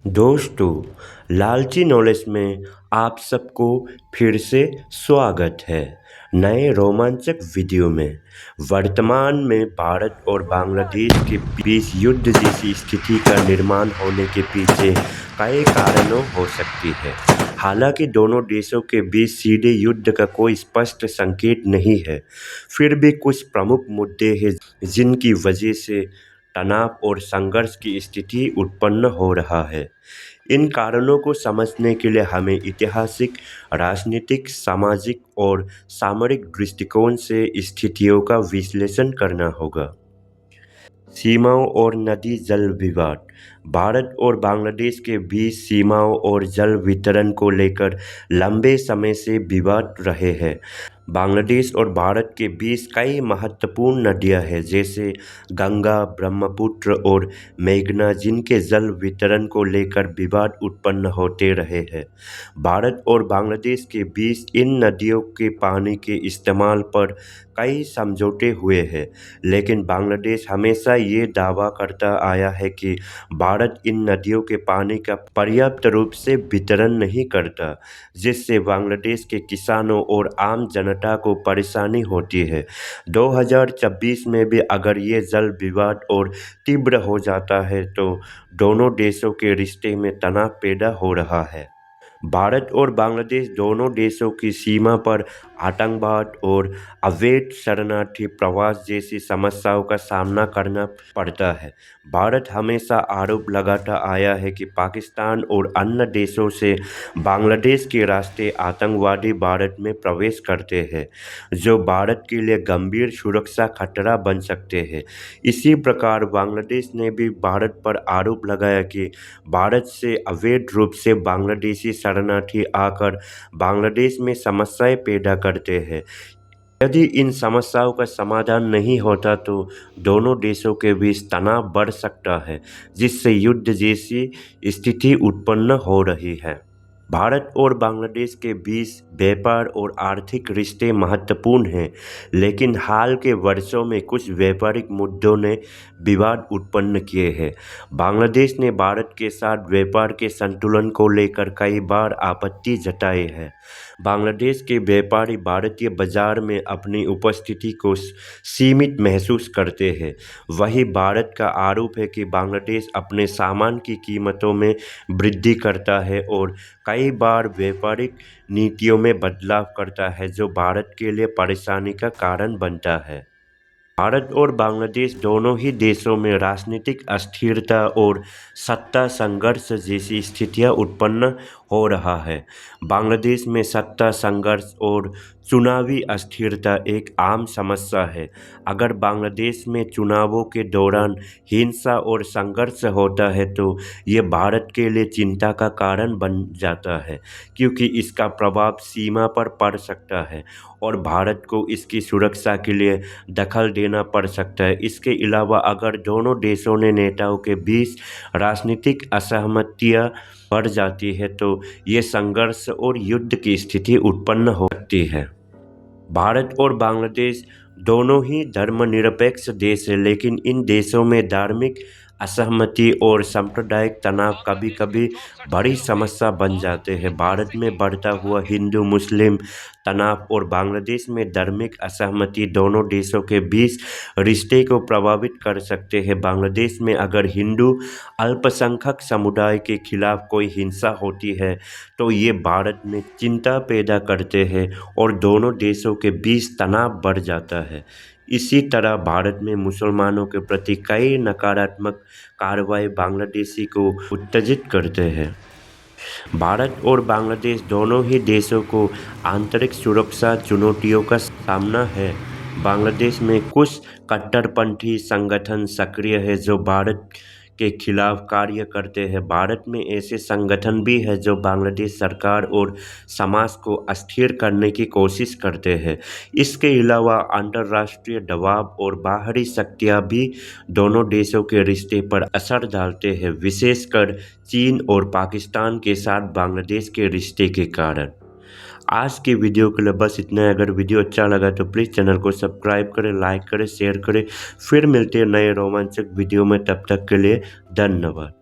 दोस्तों, लालची नॉलेज में आप सबको फिर से स्वागत है। नए रोमांचक वीडियो में वर्तमान में भारत और बांग्लादेश के बीच युद्ध जैसी स्थिति का निर्माण होने के पीछे कई कारणों हो सकती है। हालांकि दोनों देशों के बीच सीधे युद्ध का कोई स्पष्ट संकेत नहीं है, फिर भी कुछ प्रमुख मुद्दे हैं जिनकी वजह से तनाव और संघर्ष की स्थिति उत्पन्न हो रहा है। इन कारणों को समझने के लिए हमें ऐतिहासिक, राजनीतिक, सामाजिक और सामरिक दृष्टिकोण से स्थितियों का विश्लेषण करना होगा। सीमाओं और नदी जल विवाद। भारत और बांग्लादेश के बीच सीमाओं और जल वितरण को लेकर लंबे समय से विवाद रहे हैं। बांग्लादेश और भारत के बीच कई महत्वपूर्ण नदियां हैं, जैसे गंगा, ब्रह्मपुत्र और मेघना, जिनके जल वितरण को लेकर विवाद उत्पन्न होते रहे हैं। भारत और बांग्लादेश के बीच इन नदियों के पानी के इस्तेमाल पर कई समझौते हुए हैं, लेकिन बांग्लादेश हमेशा ये दावा करता आया है कि भारत इन नदियों के पानी का पर्याप्त रूप से वितरण नहीं करता, जिससे बांग्लादेश के किसानों और आम जनता को परेशानी होती है। 2026 में भी अगर ये जल विवाद और तीव्र हो जाता है तो दोनों देशों के रिश्ते में तनाव पैदा हो रहा है। भारत और बांग्लादेश दोनों देशों की सीमा पर आतंकवाद और अवैध शरणार्थी प्रवास जैसी समस्याओं का सामना करना पड़ता है। भारत हमेशा आरोप लगाता आया है कि पाकिस्तान और अन्य देशों से बांग्लादेश के रास्ते आतंकवादी भारत में प्रवेश करते हैं, जो भारत के लिए गंभीर सुरक्षा खतरा बन सकते हैं। इसी प्रकार बांग्लादेश ने भी भारत पर आरोप लगाया कि भारत से अवैध रूप से बांग्लादेशी शरणार्थी आकर बांग्लादेश में समस्याएं पैदा करते हैं। यदि इन समस्याओं का समाधान नहीं होता तो दोनों देशों के बीच तनाव बढ़ सकता है, जिससे युद्ध जैसी स्थिति उत्पन्न हो रही है। भारत और बांग्लादेश के बीच व्यापार और आर्थिक रिश्ते महत्वपूर्ण हैं, लेकिन हाल के वर्षों में कुछ व्यापारिक मुद्दों ने विवाद उत्पन्न किए हैं। बांग्लादेश ने भारत के साथ व्यापार के संतुलन को लेकर कई बार आपत्ति जताई है। बांग्लादेश के व्यापारी भारतीय बाजार में अपनी उपस्थिति को सीमित महसूस करते हैं। वहीं भारत का आरोप है कि बांग्लादेश अपने सामान की कीमतों में वृद्धि करता है और कई बार व्यापारिक नीतियों में बदलाव करता है, जो भारत के लिए परेशानी का कारण बनता है। भारत और बांग्लादेश दोनों ही देशों में राजनीतिक अस्थिरता और सत्ता संघर्ष जैसी स्थितियां उत्पन्न हो रहा है। बांग्लादेश में सत्ता संघर्ष और चुनावी अस्थिरता एक आम समस्या है। अगर बांग्लादेश में चुनावों के दौरान हिंसा और संघर्ष होता है तो ये भारत के लिए चिंता का कारण बन जाता है, क्योंकि इसका प्रभाव सीमा पर पड़ सकता है और भारत को इसकी सुरक्षा के लिए दखल देना पड़ सकता है। इसके अलावा अगर दोनों देशों ने नेताओं के बीच राजनीतिक असहमतियां बढ़ जाती है तो ये संघर्ष और युद्ध की स्थिति उत्पन्न हो सकती है। भारत और बांग्लादेश दोनों ही धर्मनिरपेक्ष देश हैं, लेकिन इन देशों में धार्मिक असहमति और सांप्रदायिक तनाव कभी कभी बड़ी समस्या बन जाते हैं। भारत में बढ़ता हुआ हिंदू मुस्लिम तनाव और बांग्लादेश में धार्मिक असहमति दोनों देशों के बीच रिश्ते को प्रभावित कर सकते हैं। बांग्लादेश में अगर हिंदू अल्पसंख्यक समुदाय के खिलाफ कोई हिंसा होती है तो ये भारत में चिंता पैदा करते हैं और दोनों देशों के बीच तनाव बढ़ जाता है। इसी तरह भारत में मुसलमानों के प्रति कई नकारात्मक कार्रवाई बांग्लादेशी को उत्तेजित करते हैं। भारत और बांग्लादेश दोनों ही देशों को आंतरिक सुरक्षा चुनौतियों का सामना है। बांग्लादेश में कुछ कट्टरपंथी संगठन सक्रिय है जो भारत के खिलाफ कार्य करते हैं। भारत में ऐसे संगठन भी हैं जो बांग्लादेश सरकार और समाज को अस्थिर करने की कोशिश करते हैं। इसके अलावा अंतर्राष्ट्रीय दबाव और बाहरी शक्तियां भी दोनों देशों के रिश्ते पर असर डालते हैं, विशेषकर चीन और पाकिस्तान के साथ बांग्लादेश के रिश्ते के कारण। आज की वीडियो के लिए बस इतना है। अगर वीडियो अच्छा लगा तो प्लीज़ चैनल को सब्सक्राइब करें, लाइक करें, शेयर करें। फिर मिलते हैं नए रोमांचक वीडियो में, तब तक के लिए धन्यवाद।